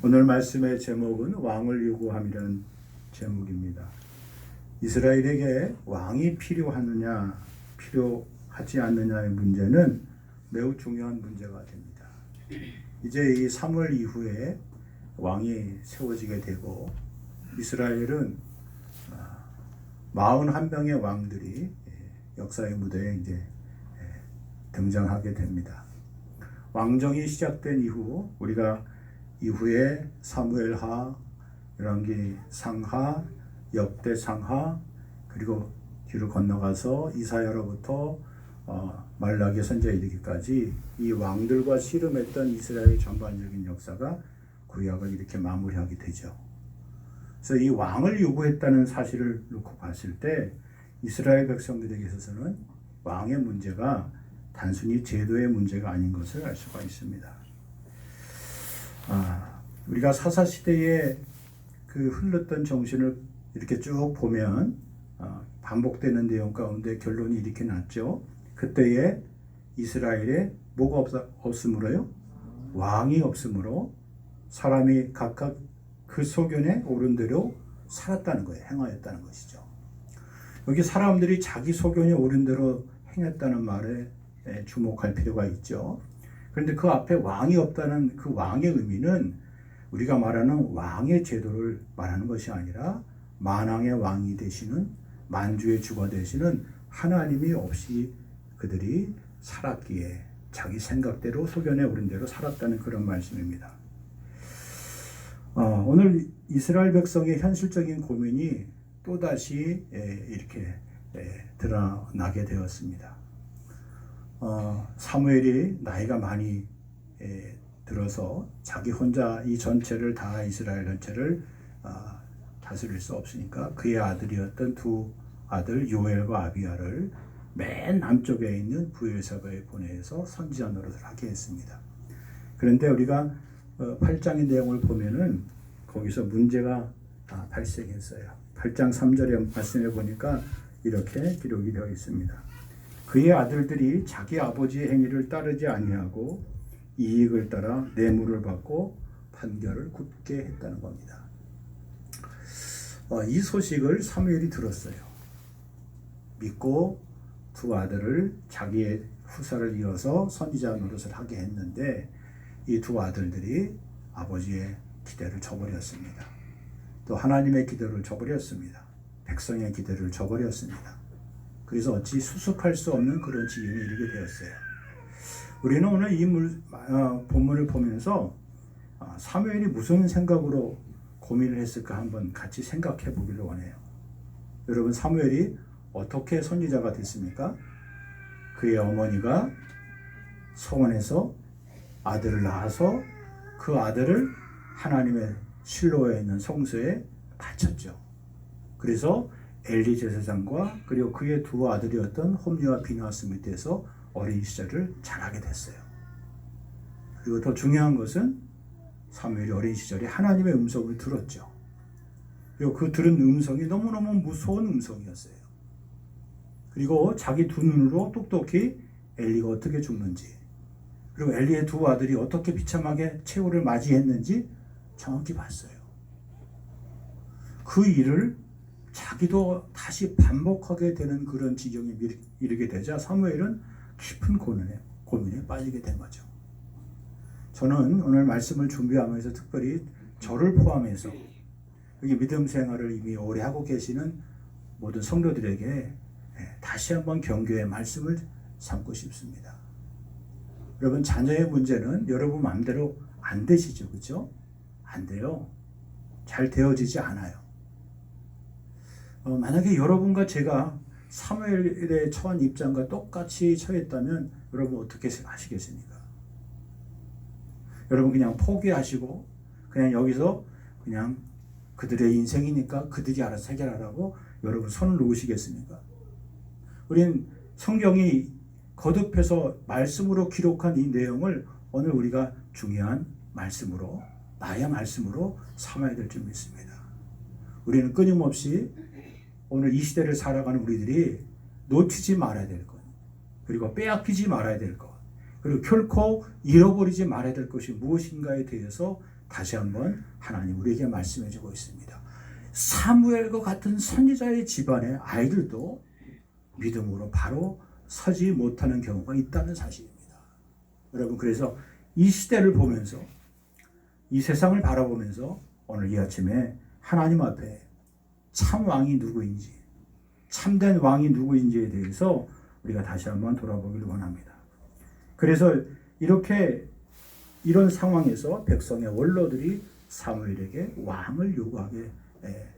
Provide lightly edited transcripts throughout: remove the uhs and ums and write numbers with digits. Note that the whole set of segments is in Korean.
오늘 말씀의 제목은 왕을 요구함이라는 제목입니다. 이스라엘에게 왕이 필요하느냐 필요하지 않느냐의 문제는 매우 중요한 문제가 됩니다. 이제 이 사무엘 이후에 왕이 세워지게 되고 이스라엘은 41명의 왕들이 역사의 무대에 이제 등장하게 됩니다. 왕정이 시작된 이후 우리가 이후에 사무엘하, 열왕기 상하, 역대 상하, 그리고 뒤로 건너가서 이사야로부터 말라기 선지자에 이르기까지 이 왕들과 씨름했던 이스라엘 전반적인 역사가 구약을 이렇게 마무리하게 되죠. 그래서 이 왕을 요구했다는 사실을 놓고 봤을 때 이스라엘 백성들에게 있어서는 왕의 문제가 단순히 제도의 문제가 아닌 것을 알 수가 있습니다. 우리가 사사시대에 그 흘렀던 정신을 이렇게 쭉 보면 반복되는 내용 가운데 결론이 이렇게 났죠. 그때에 이스라엘에 뭐가 없으므로요? 왕이 없으므로 사람이 각각 그 소견에 오른 대로 살았다는 거예요. 행하였다는 것이죠. 여기 사람들이 자기 소견에 오른 대로 행했다는 말에 주목할 필요가 있죠. 그런데 그 앞에 왕이 없다는 그 왕의 의미는 우리가 말하는 왕의 제도를 말하는 것이 아니라 만왕의 왕이 되시는 만주의 주가 되시는 하나님이 없이 그들이 살았기에 자기 생각대로 소견에 오른 대로 살았다는 그런 말씀입니다. 오늘 이스라엘 백성의 현실적인 고민이 또다시 이렇게 드러나게 되었습니다. 사무엘이 나이가 많이 들어서 자기 혼자 이 전체를 다 이스라엘 전체를 다스릴 수 없으니까 그의 아들이었던 두 아들 요엘과 아비야를 맨 남쪽에 있는 브엘사바에 보내서 선지자 노릇을 하게 했습니다. 그런데 우리가 8장의 내용을 보면은 거기서 문제가 발생했어요. 8장 3절의 말씀에 보니까 이렇게 기록이 되어 있습니다. 그의 아들들이 자기 아버지의 행위를 따르지 아니하고 이익을 따라 뇌물을 받고 판결을 굳게 했다는 겁니다. 이 소식을 사무엘이 들었어요. 믿고 두 아들을 자기의 후사를 이어서 선지자 노릇을 하게 했는데 이 두 아들들이 아버지의 기대를 저버렸습니다. 또 하나님의 기대를 저버렸습니다. 백성의 기대를 저버렸습니다. 그래서 어찌 수습할 수 없는 그런 지경에 이르게 되었어요. 우리는 오늘 이 본문을 보면서 사무엘이 무슨 생각으로 고민을 했을까 한번 같이 생각해 보기를 원해요. 여러분, 사무엘이 어떻게 선지자가 됐습니까? 그의 어머니가 성원에서 아들을 낳아서 그 아들을 하나님의 실로에 있는 성소에 바쳤죠. 그래서 엘리 제사장과 그리고 그의 두 아들이었던 홈리와 비느하스 밑에서 어린 시절을 자라게 됐어요. 그리고 더 중요한 것은 사무엘이 어린 시절에 하나님의 음성을 들었죠. 그리고 그 들은 음성이 너무너무 무서운 음성이었어요. 그리고 자기 두 눈으로 똑똑히 엘리가 어떻게 죽는지, 그리고 엘리의 두 아들이 어떻게 비참하게 최후를 맞이했는지 정확히 봤어요. 그 일을 자기도 다시 반복하게 되는 그런 지경에 이르게 되자 사무엘은 깊은 고민에 빠지게 된 거죠. 저는 오늘 말씀을 준비하면서 특별히 저를 포함해서 여기 믿음 생활을 이미 오래 하고 계시는 모든 성도들에게 다시 한번 경고의 말씀을 삼고 싶습니다. 여러분, 자녀의 문제는 여러분 마음대로 안 되시죠, 그렇죠? 안 돼요. 잘 되어지지 않아요. 만약에 여러분과 제가 사무엘의 처한 입장과 똑같이 처했다면 여러분 어떻게 하시겠습니까? 여러분 그냥 포기하시고 그냥 여기서 그냥 그들의 인생이니까 그들이 알아서 해결하라고 여러분 손을 놓으시겠습니까? 우린 성경이 거듭해서 말씀으로 기록한 이 내용을 오늘 우리가 중요한 말씀으로, 나의 말씀으로 삼아야 될 줄 믿습니다. 우리는 끊임없이 오늘 이 시대를 살아가는 우리들이 놓치지 말아야 될 것, 그리고 빼앗기지 말아야 될 것, 그리고 결코 잃어버리지 말아야 될 것이 무엇인가에 대해서 다시 한번 하나님 우리에게 말씀해 주고 있습니다. 사무엘과 같은 선지자의 집안의 아이들도 믿음으로 바로 서지 못하는 경우가 있다는 사실입니다. 여러분, 그래서 이 시대를 보면서, 이 세상을 바라보면서 오늘 이 아침에 하나님 앞에 참 왕이 누구인지, 참된 왕이 누구인지에 대해서 우리가 다시 한번 돌아보기를 원합니다. 그래서 이런 상황에서 백성의 원로들이 사무엘에게 왕을 요구하게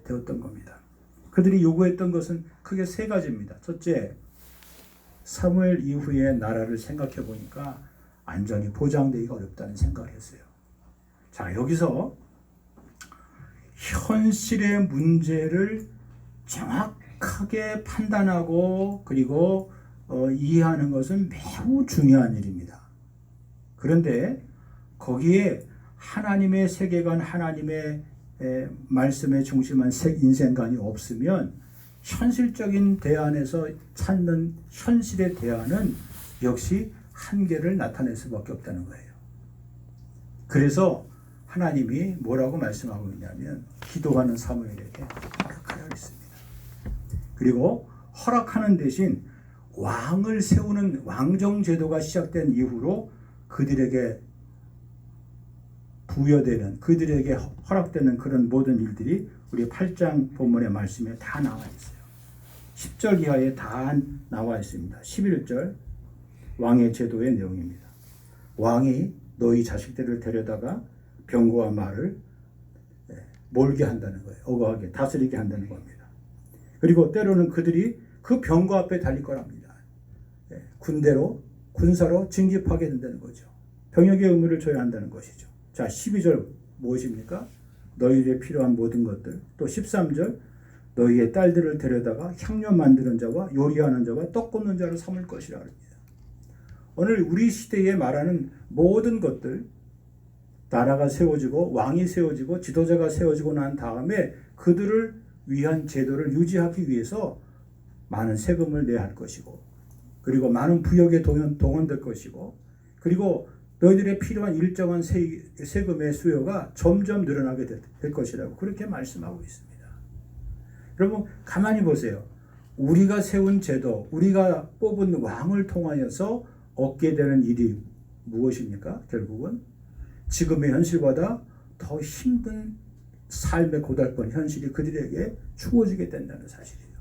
되었던 겁니다. 그들이 요구했던 것은 크게 세 가지입니다. 첫째, 사무엘 이후의 나라를 생각해 보니까 안전이 보장되기가 어렵다는 생각을 했어요. 자, 여기서 현실의 문제를 정확하게 판단하고 그리고 이해하는 것은 매우 중요한 일입니다. 그런데 거기에 하나님의 세계관, 하나님의 말씀에 중심한 인생관이 없으면 현실적인 대안에서 찾는 현실의 대안은 역시 한계를 나타낼 수밖에 없다는 거예요. 그래서 하나님이 뭐라고 말씀하고 있냐면 기도하는 사무엘에게 허락하라 했습니다. 그리고 허락하는 대신 왕을 세우는 왕정 제도가 시작된 이후로 그들에게 부여되는, 그들에게 허락되는 그런 모든 일들이 우리 8장 본문의 말씀에 다 나와 있어요. 10절 이하에 다 나와 있습니다. 11절 왕의 제도의 내용입니다. 왕이 너희 자식들을 데려다가 병거와 말을 몰게 한다는 거예요. 어거하게 다스리게 한다는 겁니다. 그리고 때로는 그들이 그 병거 앞에 달릴 거랍니다. 군대로, 군사로 징집하게 된다는 거죠. 병역의 의무를 줘야 한다는 것이죠. 자, 12절 무엇입니까? 너희에게 필요한 모든 것들. 또 13절 너희의 딸들을 데려다가 향료 만드는 자와 요리하는 자와 떡 굽는 자를 삼을 것이라 합니다. 오늘 우리 시대에 말하는 모든 것들, 나라가 세워지고 왕이 세워지고 지도자가 세워지고 난 다음에 그들을 위한 제도를 유지하기 위해서 많은 세금을 내야 할 것이고, 그리고 많은 부역에 동원될 것이고, 그리고 너희들의 필요한 일정한 세금의 수요가 점점 늘어나게 될 것이라고 그렇게 말씀하고 있습니다. 여러분, 가만히 보세요. 우리가 세운 제도, 우리가 뽑은 왕을 통하여서 얻게 되는 일이 무엇입니까? 결국은 지금의 현실보다 더 힘든 삶의 고달픈 현실이 그들에게 주어지게 된다는 사실이에요.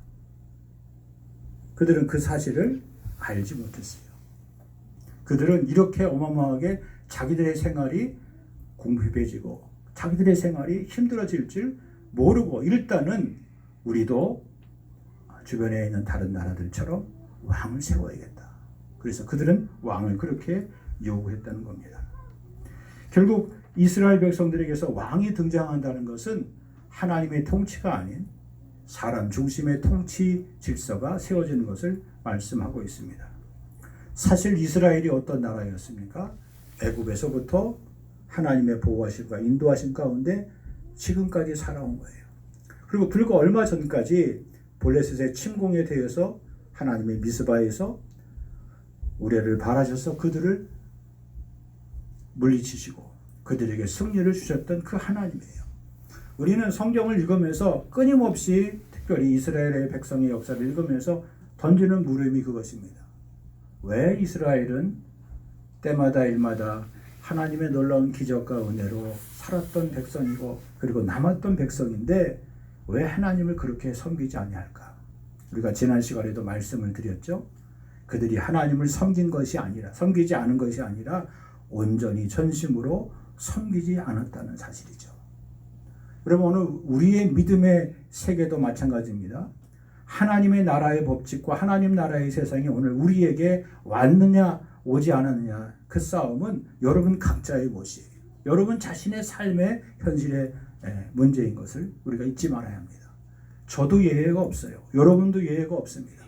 그들은 그 사실을 알지 못했어요. 그들은 이렇게 어마어마하게 자기들의 생활이 궁핍해지고 자기들의 생활이 힘들어질 줄 모르고 일단은 우리도 주변에 있는 다른 나라들처럼 왕을 세워야겠다. 그래서 그들은 왕을 그렇게 요구했다는 겁니다. 결국 이스라엘 백성들에게서 왕이 등장한다는 것은 하나님의 통치가 아닌 사람 중심의 통치 질서가 세워지는 것을 말씀하고 있습니다. 사실 이스라엘이 어떤 나라였습니까? 애굽에서부터 하나님의 보호하심과 인도하심 가운데 지금까지 살아온 거예요. 그리고 불과 얼마 전까지 블레셋의 침공에 대해서 하나님의 미스바에서 우레를 발하셔서 그들을 물리치시고 그들에게 승리를 주셨던 그 하나님이에요. 우리는 성경을 읽으면서 끊임없이 특별히 이스라엘의 백성의 역사를 읽으면서 던지는 물음이 그것입니다. 왜 이스라엘은 때마다 일마다 하나님의 놀라운 기적과 은혜로 살았던 백성이고 그리고 남았던 백성인데 왜 하나님을 그렇게 섬기지 아니할까? 우리가 지난 시간에도 말씀을 드렸죠. 그들이 하나님을 섬기지 않은 것이 아니라 온전히 전심으로 섬기지 않았다는 사실이죠. 여러분, 오늘 우리의 믿음의 세계도 마찬가지입니다. 하나님의 나라의 법칙과 하나님 나라의 세상이 오늘 우리에게 왔느냐 오지 않았느냐 그 싸움은 여러분 각자의 몫이에요. 여러분 자신의 삶의 현실의 문제인 것을 우리가 잊지 말아야 합니다. 저도 예외가 없어요. 여러분도 예외가 없습니다.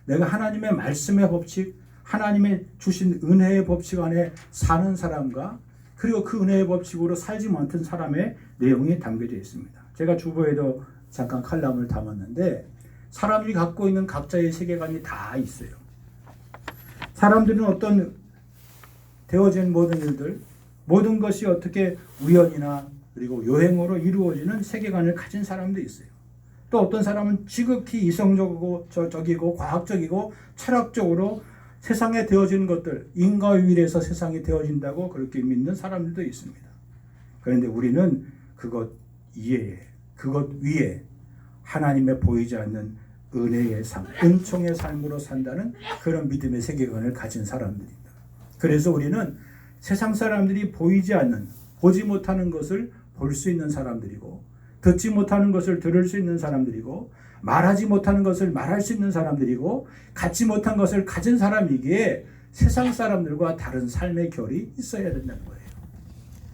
내가 하나님의 말씀의 법칙, 하나님의 주신 은혜의 법칙 안에 사는 사람과 그리고 그 은혜의 법칙으로 살지 못한 사람의 내용이 담겨져 있습니다. 제가 주보에도 잠깐 칼럼을 담았는데 사람이 갖고 있는 각자의 세계관이 다 있어요. 사람들은 어떤 되어진 모든 일들, 모든 것이 어떻게 우연이나 그리고 요행으로 이루어지는 세계관을 가진 사람도 있어요. 또 어떤 사람은 지극히 이성적이고 적이고 과학적이고 철학적으로 세상에 되어진 것들, 인과유일에서 세상이 되어진다고 그렇게 믿는 사람들도 있습니다. 그런데 우리는 그것 위에 하나님의 보이지 않는 은혜의 삶, 은총의 삶으로 산다는 그런 믿음의 세계관을 가진 사람들입니다. 그래서 우리는 세상 사람들이 보이지 않는, 보지 못하는 것을 볼 수 있는 사람들이고, 듣지 못하는 것을 들을 수 있는 사람들이고, 말하지 못하는 것을 말할 수 있는 사람들이고, 갖지 못한 것을 가진 사람이기에 세상 사람들과 다른 삶의 결이 있어야 된다는 거예요.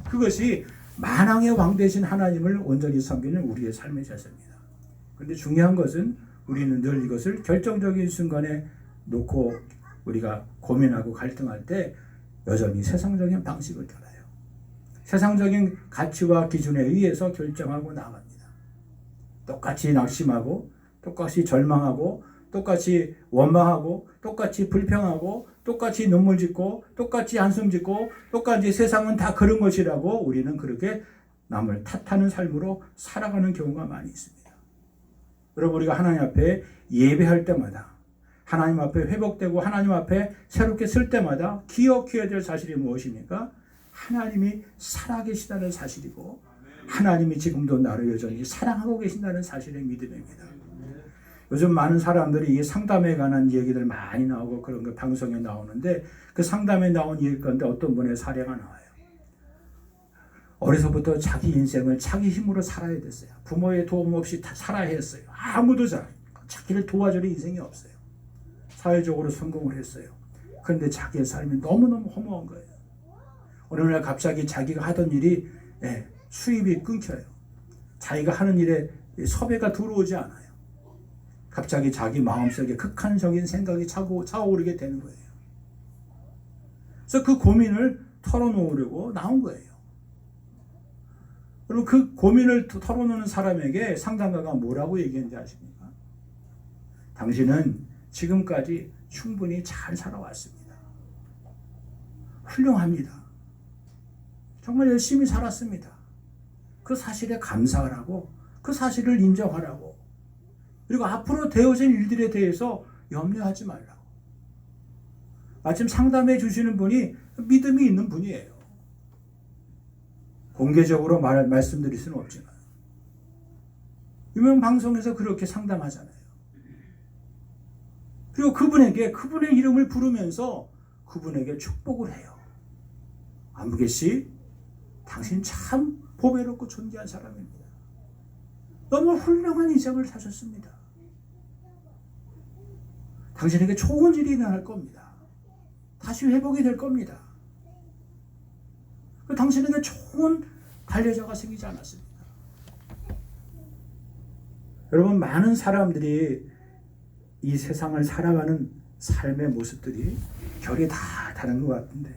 그것이 만왕의 왕 되신 하나님을 온전히 섬기는 우리의 삶의 자세입니다. 그런데 중요한 것은 우리는 늘 이것을 결정적인 순간에 놓고 우리가 고민하고 갈등할 때 여전히 세상적인 방식을 따라요. 세상적인 가치와 기준에 의해서 결정하고 나갑니다. 똑같이 낙심하고, 똑같이 절망하고, 똑같이 원망하고, 똑같이 불평하고, 똑같이 눈물 짓고, 똑같이 한숨 짓고, 똑같이 세상은 다 그런 것이라고 우리는 그렇게 남을 탓하는 삶으로 살아가는 경우가 많이 있습니다. 여러분, 우리가 하나님 앞에 예배할 때마다, 하나님 앞에 회복되고 하나님 앞에 새롭게 설 때마다 기억해야 될 사실이 무엇입니까? 하나님이 살아계시다는 사실이고, 하나님이 지금도 나를 여전히 사랑하고 계신다는 사실의 믿음입니다. 요즘 많은 사람들이 이 상담에 관한 얘기들 많이 나오고 그런 거 방송에 나오는데, 그 상담에 나온 얘기 가운데 어떤 분의 사례가 나와요. 어려서부터 자기 인생을 자기 힘으로 살아야 됐어요. 부모의 도움 없이 다 살아야 했어요. 아무도 자기를 도와줄 인생이 없어요. 사회적으로 성공을 했어요. 그런데 자기의 삶이 너무너무 허무한 거예요. 어느 날 갑자기 자기가 하던 일이 수입이 끊겨요. 자기가 하는 일에 섭외가 들어오지 않아요. 갑자기 자기 마음속에 극한적인 생각이 차오르게 되는 거예요. 그래서 그 고민을 털어놓으려고 나온 거예요. 그리고 그 고민을 털어놓는 사람에게 상담가가 뭐라고 얘기했는지 아십니까? 당신은 지금까지 충분히 잘 살아왔습니다. 훌륭합니다. 정말 열심히 살았습니다. 그 사실에 감사하라고, 그 사실을 인정하라고, 그리고 앞으로 되어진 일들에 대해서 염려하지 말라고. 마침 상담해 주시는 분이 믿음이 있는 분이에요. 공개적으로 말씀드릴 수는 없지만 유명 방송에서 그렇게 상담하잖아요. 그리고 그분의 이름을 부르면서 그분에게 축복을 해요. 안부계 씨, 당신 참 보배롭고 존귀한 사람입니다. 너무 훌륭한 인생을 사셨습니다. 당신에게 좋은 일이 일어날 겁니다. 다시 회복이 될 겁니다. 당신에게 좋은 반려자가 생기지 않았습니까? 여러분, 많은 사람들이 이 세상을 살아가는 삶의 모습들이 결이 다 다른 것 같은데,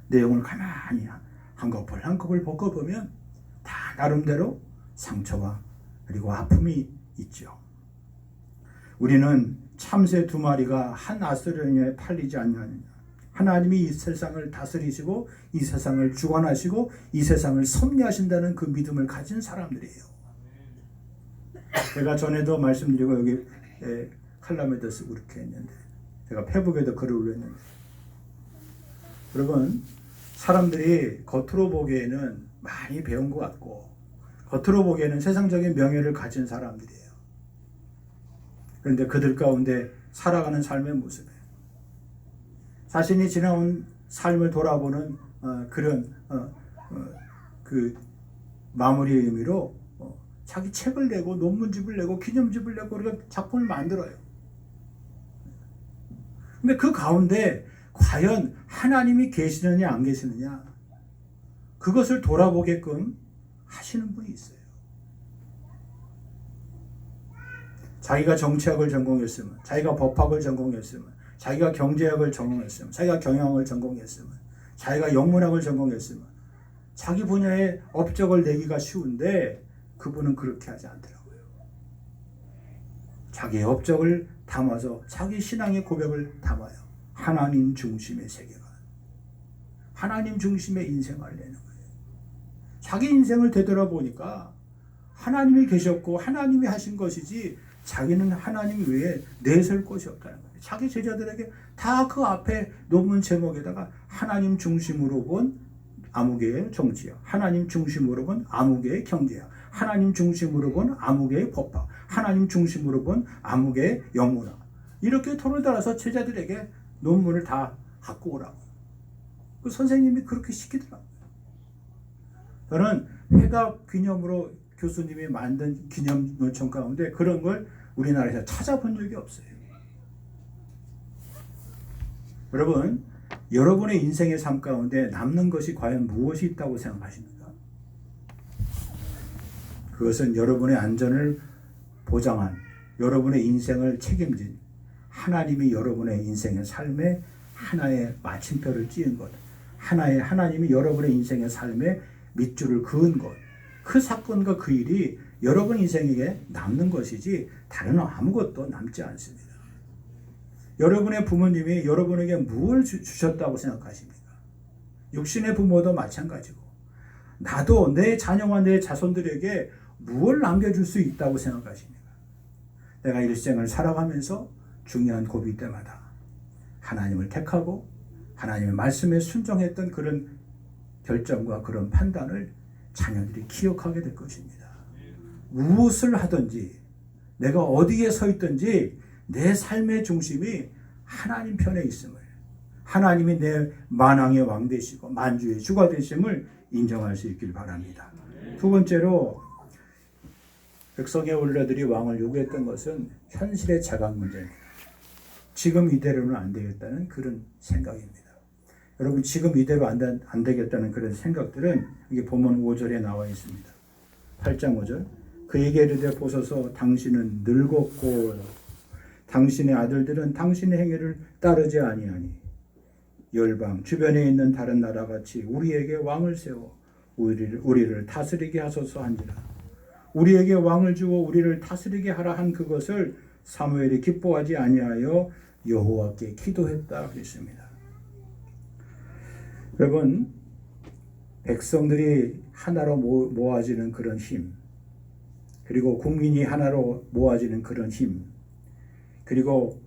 내용을 가만히 한꺼풀 한꺼풀 벗겨보면 다 나름대로 상처와 그리고 아픔이 있죠. 우리는 참새 2마리가 한 아스르니아에 팔리지 않느냐. 하나님이 이 세상을 다스리시고 이 세상을 주관하시고 이 세상을 섭리하신다는 그 믿음을 가진 사람들이에요. 제가 전에도 말씀드리고 여기 칼럼에도 쓰고 그렇게 했는데, 제가 페북에도 글을 올렸는데, 여러분, 사람들이 겉으로 보기에는 많이 배운 것 같고 겉으로 보기에는 세상적인 명예를 가진 사람들이에요. 그런데 그들 가운데 살아가는 삶의 모습에 자신이 지나온 삶을 돌아보는 그런 그 마무리의 의미로 자기 책을 내고 논문집을 내고 기념집을 내고 그렇게 작품을 만들어요. 근데 그 가운데 과연 하나님이 계시느냐 안 계시느냐, 그것을 돌아보게끔 하시는 분이 있어요. 자기가 정치학을 전공했으면, 자기가 법학을 전공했으면, 자기가 경제학을 전공했으면, 자기가 경영을 전공했으면, 자기가 영문학을 전공했으면 자기 분야의 업적을 내기가 쉬운데 그분은 그렇게 하지 않더라고요. 자기의 업적을 담아서 자기 신앙의 고백을 담아요. 하나님 중심의 세계관, 하나님 중심의 인생을 내는 거예요. 자기 인생을 되돌아보니까 하나님이 계셨고 하나님이 하신 것이지 자기는 하나님 외에 내세울 것이 없다는 거예요. 자기 제자들에게 다 그 앞에 논문 제목에다가 하나님 중심으로 본 아무개의 정치야, 하나님 중심으로 본 아무개의 경제야, 하나님 중심으로 본 아무개의 법학, 하나님 중심으로 본 아무개의 영문화, 이렇게 토를 달아서 제자들에게 논문을 다 갖고 오라고 그 선생님이 그렇게 시키더라고요. 저는 회갑 기념으로 교수님이 만든 기념 논청 가운데 그런 걸 우리나라에서 찾아본 적이 없어요. 여러분, 여러분의 인생의 삶 가운데 남는 것이 과연 무엇이 있다고 생각하십니까? 그것은 여러분의 안전을 보장한, 여러분의 인생을 책임진 하나님이 여러분의 인생의 삶에 하나의 마침표를 찌은 것, 하나님이 여러분의 인생의 삶에 밑줄을 그은 것, 그 사건과 그 일이 여러분 인생에게 남는 것이지 다른 아무것도 남지 않습니다. 여러분의 부모님이 여러분에게 무엇을 주셨다고 생각하십니까? 육신의 부모도 마찬가지고 나도 내 자녀와 내 자손들에게 무엇을 남겨줄 수 있다고 생각하십니까? 내가 일생을 살아가면서 중요한 고비 때마다 하나님을 택하고 하나님의 말씀에 순종했던 그런 결정과 그런 판단을 자녀들이 기억하게 될 것입니다. 무엇을 하든지 내가 어디에 서 있든지 내 삶의 중심이 하나님 편에 있음을, 하나님이 내 만왕의 왕 되시고 만주의 주가 되심을 인정할 수 있길 바랍니다. 두 번째로 백성의 원로들이 왕을 요구했던 것은 현실의 자각 문제입니다. 지금 이대로는 안 되겠다는 그런 생각입니다. 여러분, 지금 이대로 안 되겠다는 그런 생각들은 이게 본문 5절에 나와 있습니다. 8장 5절. 그에게 이르되 보소서 당신은 늙었고 당신의 아들들은 당신의 행위를 따르지 아니하니 열방 주변에 있는 다른 나라같이 우리에게 왕을 세워 우리를 다스리게 하소서 한지라. 우리에게 왕을 주고 우리를 다스리게 하라 한 그것을 사무엘이 기뻐하지 아니하여 여호와께 기도했다 그랬습니다. 여러분, 백성들이 하나로 모아지는 그런 힘, 그리고 국민이 하나로 모아지는 그런 힘, 그리고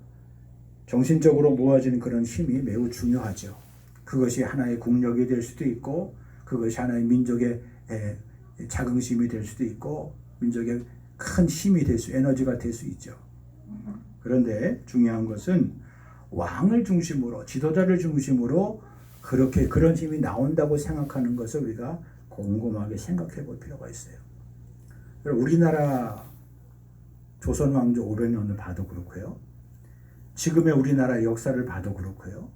정신적으로 모아지는 그런 힘이 매우 중요하죠. 그것이 하나의 국력이 될 수도 있고 그것이 하나의 민족의 자긍심이 될 수도 있고 민족의 큰 힘이 될 수, 에너지가 될 수 있죠. 그런데 중요한 것은 왕을 중심으로, 지도자를 중심으로 그렇게 그런 힘이 나온다고 생각하는 것을 우리가 곰곰하게 생각해 볼 필요가 있어요. 우리나라 조선 왕조 500년을 봐도 그렇고요. 지금의 우리나라 역사를 봐도 그렇고요.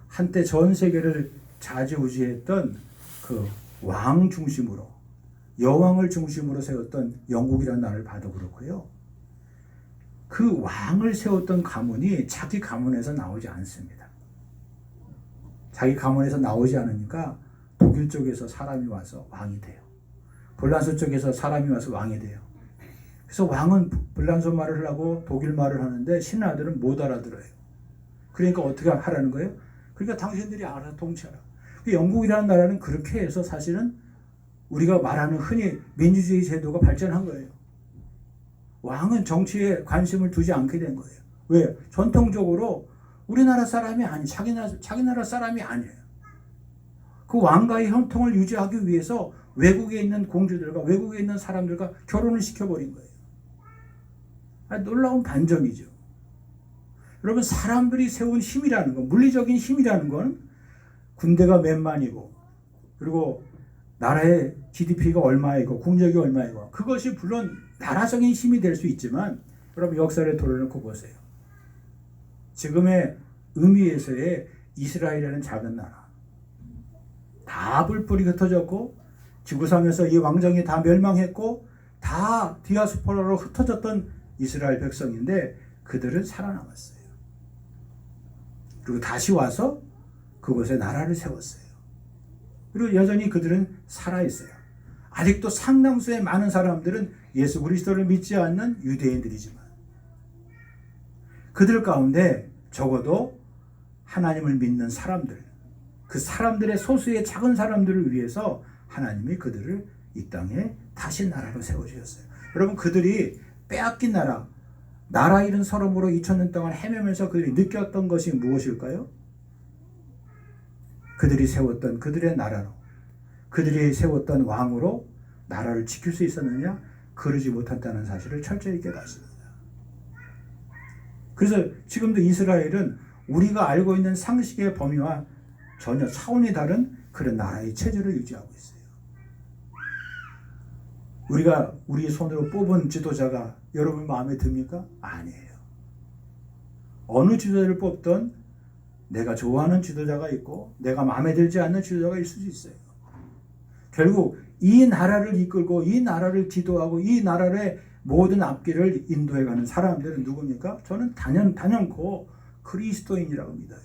한때 전 세계를 좌지우지했던 그 왕 중심으로, 여왕을 중심으로 세웠던 영국이라는 나라를 봐도 그렇고요. 그 왕을 세웠던 가문이 자기 가문에서 나오지 않습니다. 자기 가문에서 나오지 않으니까 독일 쪽에서 사람이 와서 왕이 돼요. 불란서 쪽에서 사람이 와서 왕이 돼요. 그래서 왕은 불란서 말을 하고 독일 말을 하는데 신하들은 못 알아들어요. 그러니까 어떻게 하라는 거예요? 그러니까 당신들이 알아서 통치하라. 영국이라는 나라는 그렇게 해서 사실은 우리가 말하는 흔히 민주주의 제도가 발전한 거예요. 왕은 정치에 관심을 두지 않게 된 거예요. 왜? 전통적으로 우리나라 사람이 아니, 자기 나라 사람이 아니에요. 그 왕과의 형통을 유지하기 위해서 외국에 있는 공주들과 외국에 있는 사람들과 결혼을 시켜버린 거예요. 놀라운 반전이죠. 여러분, 사람들이 세운 힘이라는 건, 물리적인 힘이라는 건 군대가 몇만이고 그리고 나라의 GDP가 얼마이고 국력이 얼마이고 그것이 물론 나라적인 힘이 될 수 있지만 여러분, 역사를 돌아놓고 보세요. 지금의 의미에서의 이스라엘이라는 작은 나라, 다 불불이 흩어졌고 지구상에서 이 왕정이 다 멸망했고 다 디아스포라로 흩어졌던 이스라엘 백성인데 그들은 살아남았어요. 그리고 다시 와서 그곳에 나라를 세웠어요. 그리고 여전히 그들은 살아있어요. 아직도 상당수의 많은 사람들은 예수 그리스도를 믿지 않는 유대인들이지만 그들 가운데 적어도 하나님을 믿는 사람들, 그 사람들의 소수의 작은 사람들을 위해서 하나님이 그들을 이 땅에 다시 나라로 세워주셨어요. 여러분, 그들이 빼앗긴 나라 잃은 서름으로 2000년 동안 헤매면서 그들이 느꼈던 것이 무엇일까요? 그들이 세웠던 그들의 나라로, 그들이 세웠던 왕으로 나라를 지킬 수 있었느냐? 그러지 못했다는 사실을 철저히 깨닫습니다. 그래서 지금도 이스라엘은 우리가 알고 있는 상식의 범위와 전혀 차원이 다른 그런 나라의 체제를 유지하고 있어요. 우리가 우리 손으로 뽑은 지도자가 여러분 마음에 듭니까? 아니에요. 어느 지도자를 뽑든 내가 좋아하는 지도자가 있고 내가 마음에 들지 않는 지도자가 있을 수 있어요. 결국 이 나라를 이끌고 이 나라를 지도하고 이 나라의 모든 앞길을 인도해가는 사람들은 누굽니까? 저는 단연코 그리스도인이라고 믿어요.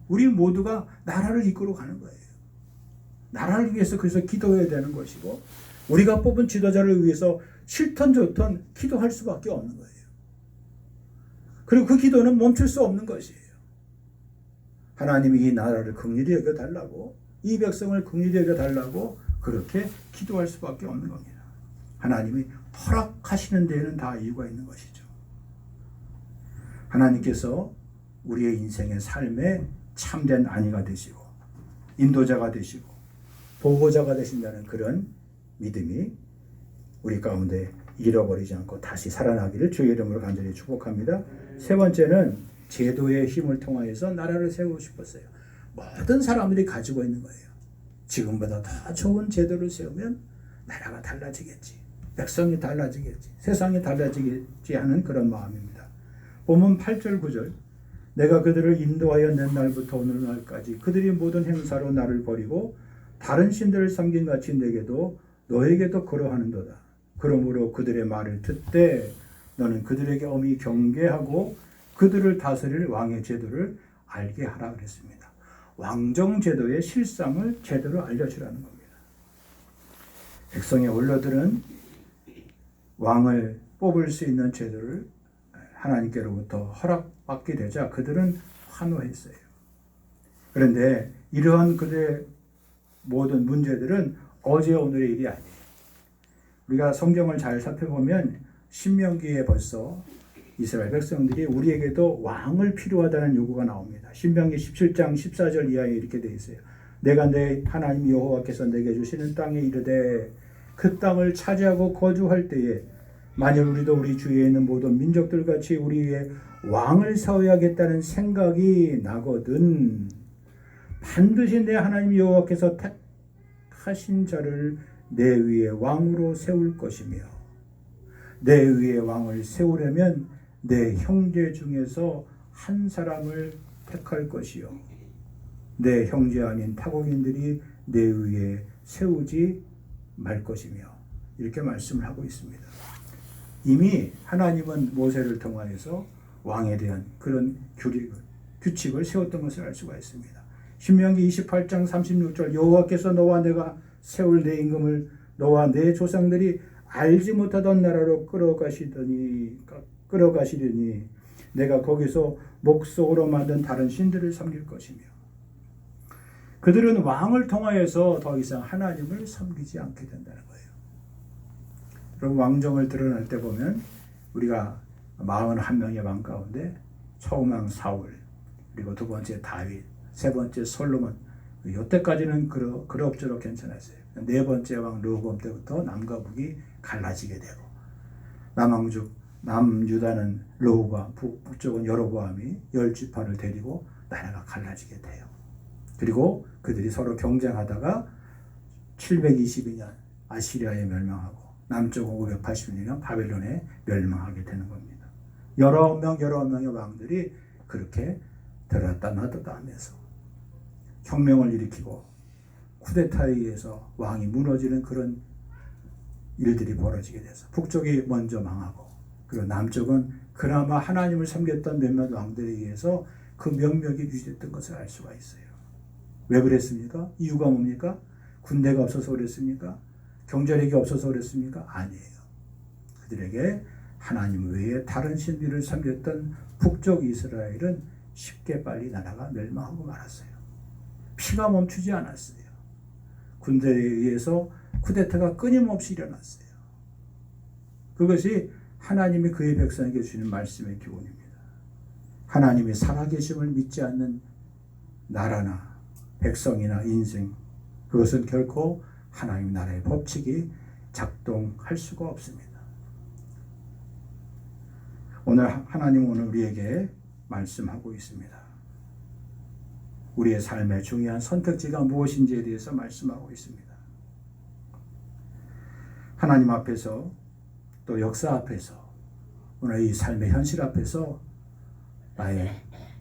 우리 모두가 나라를 이끌어 가는 거예요. 나라를 위해서 그래서 기도해야 되는 것이고, 우리가 뽑은 지도자를 위해서 싫든 좋든 기도할 수밖에 없는 거예요. 그리고 그 기도는 멈출 수 없는 것이에요. 하나님이 이 나라를 긍휼히 여겨달라고, 이 백성을 긍휼히 여겨달라고 그렇게 기도할 수밖에 없는 겁니다. 하나님이 허락하시는 데에는 다 이유가 있는 것이죠. 하나님께서 우리의 인생의 삶에 참된 안위가 되시고 인도자가 되시고 보호자가 되신다는 그런 믿음이 우리 가운데 잃어버리지 않고 다시 살아나기를 주의 이름으로 간절히 축복합니다. 세 번째는 제도의 힘을 통하여서 나라를 세우고 싶었어요. 모든 사람들이 가지고 있는 거예요. 지금보다 더 좋은 제도를 세우면 나라가 달라지겠지, 백성이 달라지겠지, 세상이 달라지겠지 하는 그런 마음입니다. 본문 8절 9절, 내가 그들을 인도하여 낸 날부터 오늘날까지 그들이 모든 행사로 나를 버리고 다른 신들을 섬긴 같이 내게도 너에게도 그러하는도다. 그러므로 그들의 말을 듣되 너는 그들에게 엄히 경계하고 그들을 다스릴 왕의 제도를 알게 하라 그랬습니다. 왕정 제도의 실상을 제대로 알려주라는 겁니다. 백성의 원로들은 왕을 뽑을 수 있는 제도를 하나님께로부터 허락받게 되자 그들은 환호했어요. 그런데 이러한 그들의 모든 문제들은 어제 오늘의 일이 아니에요. 우리가 성경을 잘 살펴보면 신명기에 벌써 이스라엘 백성들이 우리에게도 왕을 필요하다는 요구가 나옵니다. 신명기 17장 14절 이하에 이렇게 되어 있어요. 내가 내 하나님 여호와께서 내게 주시는 땅에 이르되 그 땅을 차지하고 거주할 때에 만일 우리도 우리 주위에 있는 모든 민족들 같이 우리 위에 왕을 세워야겠다는 생각이 나거든 반드시 내 하나님 여호와께서 택하신 자를 내 위에 왕으로 세울 것이며 내 위에 왕을 세우려면 내 형제 중에서 한 사람을 택할 것이요 내 형제 아닌 타국인들이 내 위에 세우지 말 것이며 이렇게 말씀을 하고 있습니다. 이미 하나님은 모세를 통하여서 왕에 대한 그런 규칙을 세웠던 것을 알 수가 있습니다. 신명기 28장 36절 여호와께서 너와 내가 세울 내 임금을 너와 내 조상들이 알지 못하던 나라로 끌어가시려니 내가 거기서 목석으로 만든 다른 신들을 섬길 것이며 그들은 왕을 통하여서 더 이상 하나님을 섬기지 않게 된다는 거예요. 그럼 왕정을 드러날 때 보면 우리가 41명의 왕 가운데 처음 왕 사울, 그리고 두 번째 다윗, 세 번째 솔로몬, 이때까지는 그럭저럭 괜찮았어요. 네 번째 왕 르호보암 때부터 남과 북이 갈라지게 되고 남왕족 남유다는 르호보암, 북쪽은 여로보암이 10지파를 데리고 나라가 갈라지게 돼요. 그리고 그들이 서로 경쟁하다가 722년 아시리아에 멸망하고 남쪽은 580년 바벨론에 멸망하게 되는 겁니다. 여러 명의 왕들이 그렇게 들었다 놨다 하면서 혁명을 일으키고 쿠데타에 의해서 왕이 무너지는 그런 일들이 벌어지게 돼서 북쪽이 먼저 망하고 그리고 남쪽은 그나마 하나님을 섬겼던 몇몇 왕들에 의해서 그 명맥이 유지됐던 것을 알 수가 있어요. 왜 그랬습니까? 이유가 뭡니까? 군대가 없어서 그랬습니까? 경제력이 없어서 그랬습니까? 아니에요. 그들에게 하나님 외에 다른 신들을 섬겼던 북쪽 이스라엘은 쉽게 빨리 나라가 멸망하고 말았어요. 피가 멈추지 않았어요. 군대에 의해서 쿠데타가 끊임없이 일어났어요. 그것이 하나님이 그의 백성에게 주는 말씀의 교훈입니다. 하나님이 살아계심을 믿지 않는 나라나 백성이나 인생, 그것은 결코 하나님 나라의 법칙이 작동할 수가 없습니다. 하나님은 우리에게 말씀하고 있습니다. 우리의 삶의 중요한 선택지가 무엇인지에 대해서 말씀하고 있습니다. 하나님 앞에서 또 역사 앞에서 오늘 이 삶의 현실 앞에서 나의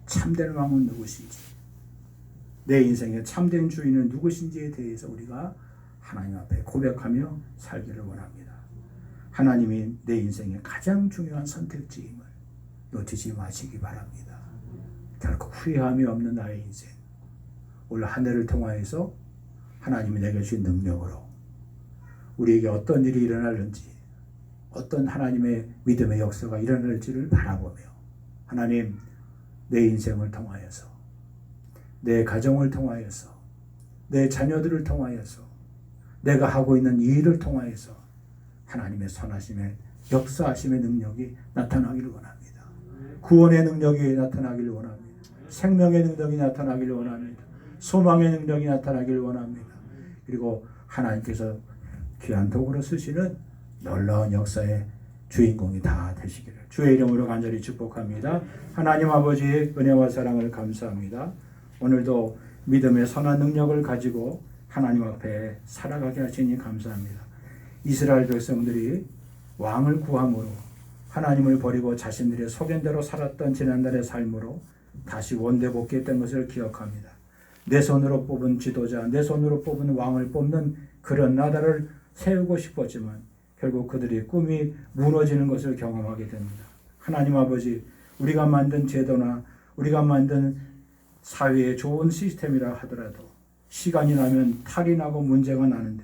참된 왕은 누구신지, 내 인생의 참된 주인은 누구신지에 대해서 우리가 하나님 앞에 고백하며 살기를 원합니다. 하나님이 내 인생의 가장 중요한 선택지임을 놓치지 마시기 바랍니다. 결코 후회함이 없는 나의 인생, 오늘 한 해를 통하여서 하나님이 내게 주신 능력으로 우리에게 어떤 일이 일어날는지, 어떤 하나님의 믿음의 역사가 일어날지를 바라보며 하나님, 내 인생을 통하여서, 내 가정을 통하여서, 내 자녀들을 통하여서, 내가 하고 있는 이 일을 통하여서 하나님의 선하심의 역사하심의 능력이 나타나기를 원합니다. 구원의 능력이 나타나기를 원합니다. 생명의 능력이 나타나기를 원합니다. 소망의 능력이 나타나기를 원합니다. 그리고 하나님께서 귀한 도구로 쓰시는 놀라운 역사의 주인공이 다 되시기를 주의 이름으로 간절히 축복합니다. 하나님 아버지의 은혜와 사랑을 감사합니다. 오늘도 믿음의 선한 능력을 가지고 하나님 앞에 살아가게 하시니 감사합니다. 이스라엘 백성들이 왕을 구함으로 하나님을 버리고 자신들의 소견대로 살았던 지난날의 삶으로 다시 원대복귀했던 것을 기억합니다. 내 손으로 뽑은 지도자, 내 손으로 뽑은 왕을 뽑는 그런 나라를 세우고 싶었지만 결국 그들의 꿈이 무너지는 것을 경험하게 됩니다. 하나님 아버지, 우리가 만든 제도나 우리가 만든 사회의 좋은 시스템이라 하더라도 시간이 나면 탈이 나고 문제가 나는데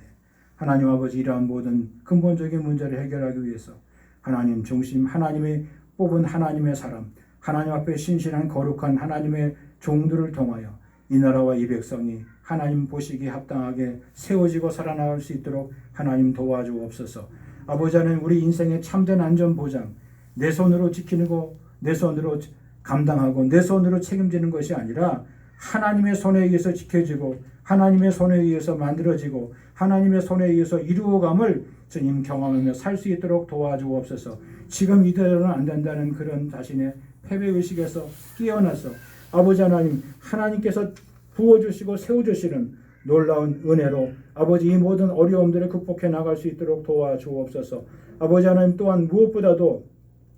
하나님 아버지, 이러한 모든 근본적인 문제를 해결하기 위해서 하나님 중심, 하나님이 뽑은 하나님의 사람, 하나님 앞에 신실한 거룩한 하나님의 종들을 통하여 이 나라와 이 백성이 하나님 보시기에 합당하게 세워지고 살아나갈 수 있도록 하나님 도와주옵소서. 아버지 하나님, 우리 인생의 참된 안전보장, 내 손으로 지키는 거, 내 손으로 감당하고 내 손으로 책임지는 것이 아니라 하나님의 손에 의해서 지켜지고 하나님의 손에 의해서 만들어지고 하나님의 손에 의해서 이루어감을 주님 경험하며 살 수 있도록 도와주옵소서. 지금 이대로는 안 된다는 그런 자신의 패배의식에서 깨어나서 아버지 하나님, 하나님께서 부어주시고 세워주시는 놀라운 은혜로 아버지 이 모든 어려움들을 극복해 나갈 수 있도록 도와주옵소서. 아버지 하나님, 또한 무엇보다도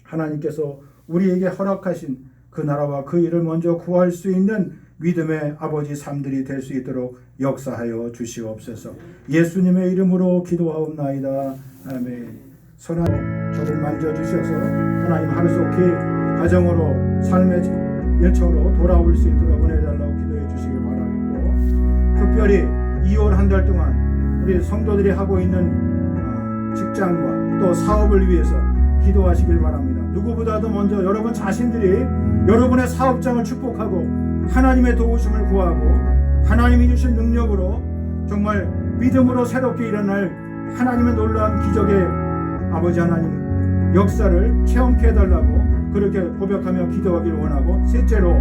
하나님께서 우리에게 허락하신 그 나라와 그 일을 먼저 구할 수 있는 믿음의 아버지 삶들이 될 수 있도록 역사하여 주시옵소서. 예수님의 이름으로 기도하옵나이다. 아멘. 선한 저를 만져주셔서 하나님 하루속히 가정으로 삶의 일처로 돌아올 수 있도록 은혜 달라고 기도해 주시기 바라고, 특별히 2월 한 달 동안 우리 성도들이 하고 있는 직장과 또 사업을 위해서 기도하시길 바랍니다. 누구보다도 먼저 여러분 자신들이 여러분의 사업장을 축복하고 하나님의 도우심을 구하고 하나님이 주신 능력으로 정말 믿음으로 새롭게 일어날 하나님의 놀라운 기적의 아버지 하나님 역사를 체험케 해달라고 그렇게 고백하며 기도하기를 원하고, 셋째로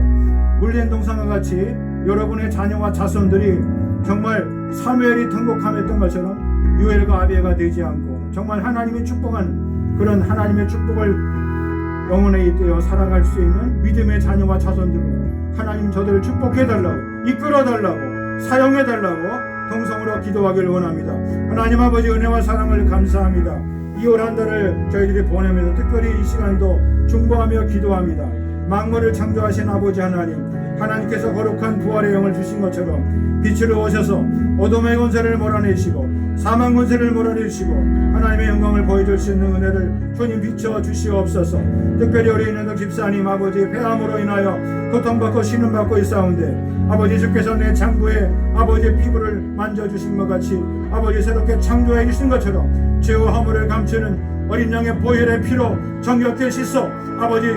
물린 동상과 같이 여러분의 자녀와 자손들이 정말 사무엘이 통곡함했던 것처럼 유엘과 아비에가 되지 않고 정말 하나님이 축복한 그런 하나님의 축복을 영혼에 잇대어 살아갈 수 있는 믿음의 자녀와 자손들로 하나님 저들을 축복해달라고, 이끌어달라고, 사용해달라고 동성으로 기도하기를 원합니다. 하나님 아버지, 은혜와 사랑을 감사합니다. 2월 한 달을 저희들이 보내면서 특별히 이 시간도 중보하며 기도합니다. 만물을 창조하신 아버지 하나님, 하나님께서 거룩한 부활의 영을 주신 것처럼 빛으로 오셔서 어둠의 권세를 몰아내시고 사망 권세를 몰아내시고 하나님의 영광을 보여줄 수 있는 은혜를 주님 비춰주시옵소서. 특별히 우리 있는 집사님 아버지 폐암으로 인하여 고통받고 신음받고 있사온데 아버지, 주께서 내 장부에 아버지의 피부를 만져주신 것 같이 아버지 새롭게 창조해 주신 것처럼 죄와 허물을 감추는 어린 양의 보혈의 피로 정결케 씻어 아버지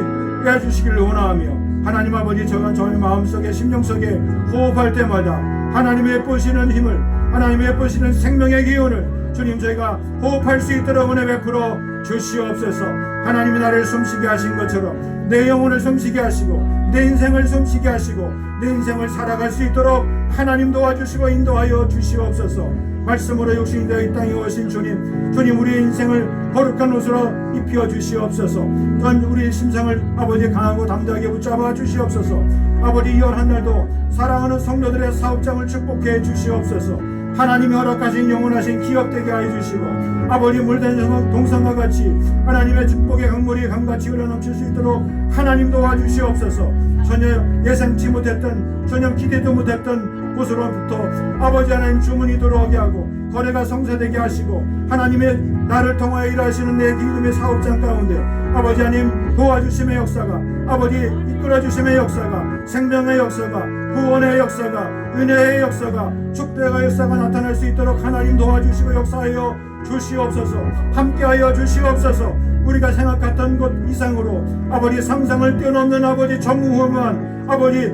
빼주시기를 원하며 하나님 아버지, 저의 마음속에 심령속에 호흡할 때마다 하나님의 예쁘시는 힘을, 하나님의 예쁘시는 생명의 기운을 주님 저희가 호흡할 수 있도록 은혜 베풀어 주시옵소서. 하나님이 나를 숨쉬게 하신 것처럼 내 영혼을 숨쉬게 하시고 내 인생을 숨쉬게 하시고 내 인생을 살아갈 수 있도록 하나님 도와주시고 인도하여 주시옵소서. 말씀으로 육신이 되어 이 땅에 오신 주님, 주님 우리의 인생을 거룩한 옷으로 입혀 주시옵소서. 또한 우리의 심성을 아버지 강하고 담대하게 붙잡아 주시옵소서. 아버지, 이 한 날도 사랑하는 성도들의 사업장을 축복해 주시옵소서. 하나님이 허락하신 영원하신 기업되게 하여 주시고 아버지, 물된 동산과 같이 하나님의 축복의 강물이 강같이 흘러넘칠 수 있도록 하나님 도와주시옵소서. 전혀 예상치 못했던, 전혀 기대도 못했던 곳으로부터 아버지 하나님 주문이 들어오게 하고 거래가 성사되게 하시고 하나님의 나를 통하여 일하시는 내 기름의 사업장 가운데 아버지 하나님 도와주심의 역사가, 아버지 이끌어주심의 역사가, 생명의 역사가, 구원의 역사가, 은혜의 역사가, 축복의 역사가 나타날 수 있도록 하나님 도와주시고 역사하여 주시옵소서. 함께하여 주시옵소서. 우리가 생각했던 것 이상으로 아버지 상상을 뛰어넘는 아버지 전무후무한 아버지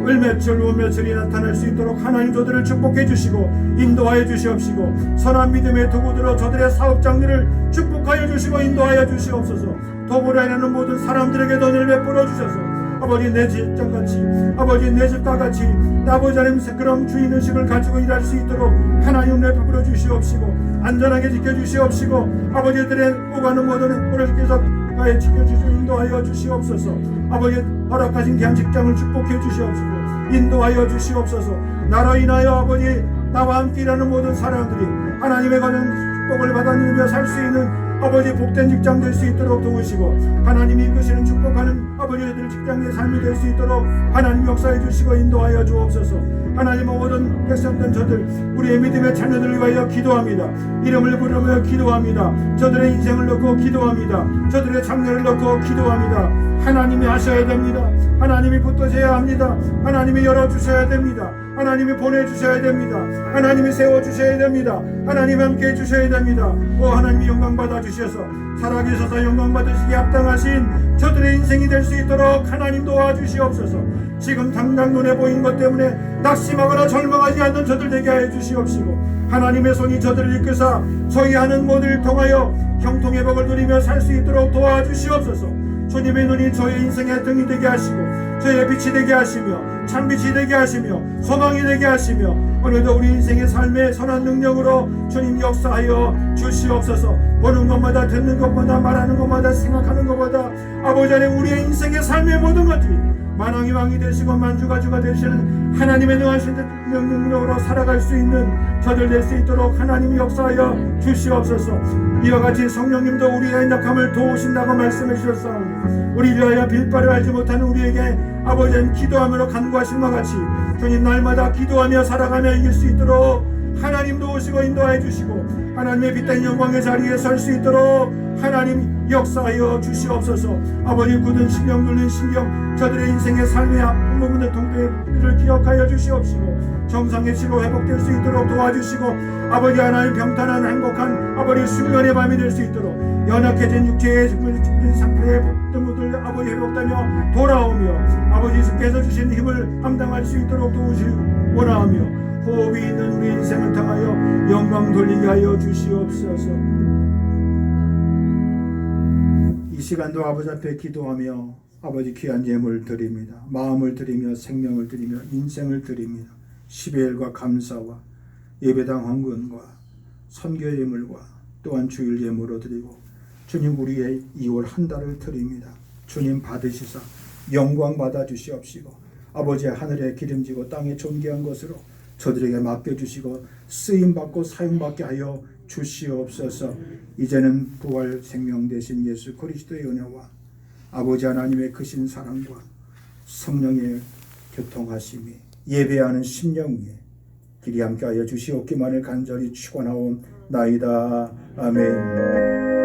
을매출 우매출이 나타날 수 있도록 하나님 저들을 축복해 주시고 인도하여 주시옵시고 선한 믿음의 도구들로 저들의 사업장들을 축복하여 주시고 인도하여 주시옵소서. 도보라 하는 모든 사람들에게 은혜를 베풀어 주셔서 아버지 내 집장같이, 아버지 내 집과 같이 아버지 하나님 그런 주인의식을 가지고 일할 수 있도록 하나님 은혜 베풀어 주시옵시고 안전하게 지켜주시옵시고 아버지들의 오가는 모든 행보를 지켜서 지켜주시고 인도하여 주시옵소서. 아버지 허락하신 귀한 직장을 축복해 주시옵시고 인도하여 주시옵소서. 나로 인하여 아버지 나와 함께 일하는 모든 사람들이 하나님의 거룩한 축복을 받아 누리며 살 수 있는 아버지 복된 직장 될 수 있도록 도우시고 하나님이 이끄시는 축복하는 아버지들 직장의 삶이 될 수 있도록 하나님 역사해 주시고 인도하여 주옵소서. 하나님의 모든 백성된 저들 우리의 믿음의 자녀들을 위하여 기도합니다. 이름을 부르며 기도합니다. 저들의 인생을 놓고 기도합니다. 저들의 장래를 놓고 기도합니다. 하나님이 하셔야 됩니다. 하나님이 붙드셔야 합니다. 하나님이 열어주셔야 됩니다. 하나님이 보내주셔야 됩니다. 하나님이 세워주셔야 됩니다. 하나님이 함께 해주셔야 됩니다. 오 하나님이 영광 받아주셔서 살아계셔서 영광 받으시기에 합당하신 저들의 인생이 될 수 있도록 하나님 도와주시옵소서. 지금 당장 눈에 보이는 것 때문에 낙심하거나 절망하지 않는 저들 되게 하여 주시옵시고 하나님의 손이 저들을 이끌사 저희 하는 모두를 통하여 형통의 복을 누리며 살 수 있도록 도와주시옵소서. 주님의 눈이 저의 인생의 등이 되게 하시고 저의 빛이 되게 하시며 참빛이 되게 하시며 소망이 되게 하시며 오늘도 우리 인생의 삶의 선한 능력으로 주님 역사하여 주시옵소서. 보는 것마다 듣는 것마다 말하는 것마다 생각하는 것보다 아버지 안에 우리의 인생의 삶의 모든 것들이 만왕이 왕이 되시고 만주가 주가 되시는 하나님의 능하신 능력으로 살아갈 수 있는 저들 될 수 있도록 하나님이 역사하여 주시옵소서. 이와 같이 성령님도 우리의 약함을 도우신다고 말씀해 주셨사오니 우리 위하여 빌바를 알지 못하는 우리에게 아버지는 기도하며 간구하신 것 같이 주님 날마다 기도하며 살아가며 이길 수 있도록 하나님 도우시고 인도하여 주시고 하나님의 빛된 영광의 자리에 설 수 있도록 하나님 역사하여 주시옵소서. 아버지 굳은 신경 눌린 신경 저들의 인생의 삶의 아픈 부분의 통폐를 기억하여 주시옵시고 정상의 치료 회복될 수 있도록 도와주시고 아버지 하나님 평탄한 행복한 아버지 수면의 밤이 될 수 있도록 연약해진 육체의 상태의 모든 아버지 회복되며 돌아오며 아버지 예수께서 주신 힘을 감당할 수 있도록 도우시 원하며 호흡이 있는 우리 인생을 통하여 영광 돌리게 하여 주시옵소서. 이 시간도 아버지 앞에 기도하며 아버지 귀한 예물을 드립니다. 마음을 드리며 생명을 드리며 인생을 드립니다. 시베일과 감사와 예배당 헌금과 선교 예물과 또한 주일 예물로 드리고 주님 우리의 2월 한 달을 드립니다. 주님 받으시사 영광 받아 주시옵시고 아버지의 하늘에 기름지고 땅에 존귀한 것으로 저들에게 맡겨주시고 쓰임받고 사용받게 하여 주시옵소서. 이제는 부활 생명 되신 예수 그리스도의 은혜와 아버지 하나님의 크신 사랑과 성령의 교통하심이 예배하는 심령 위에 길이 함께하여 주시옵기만을 간절히 축원하옵나이다. 아멘.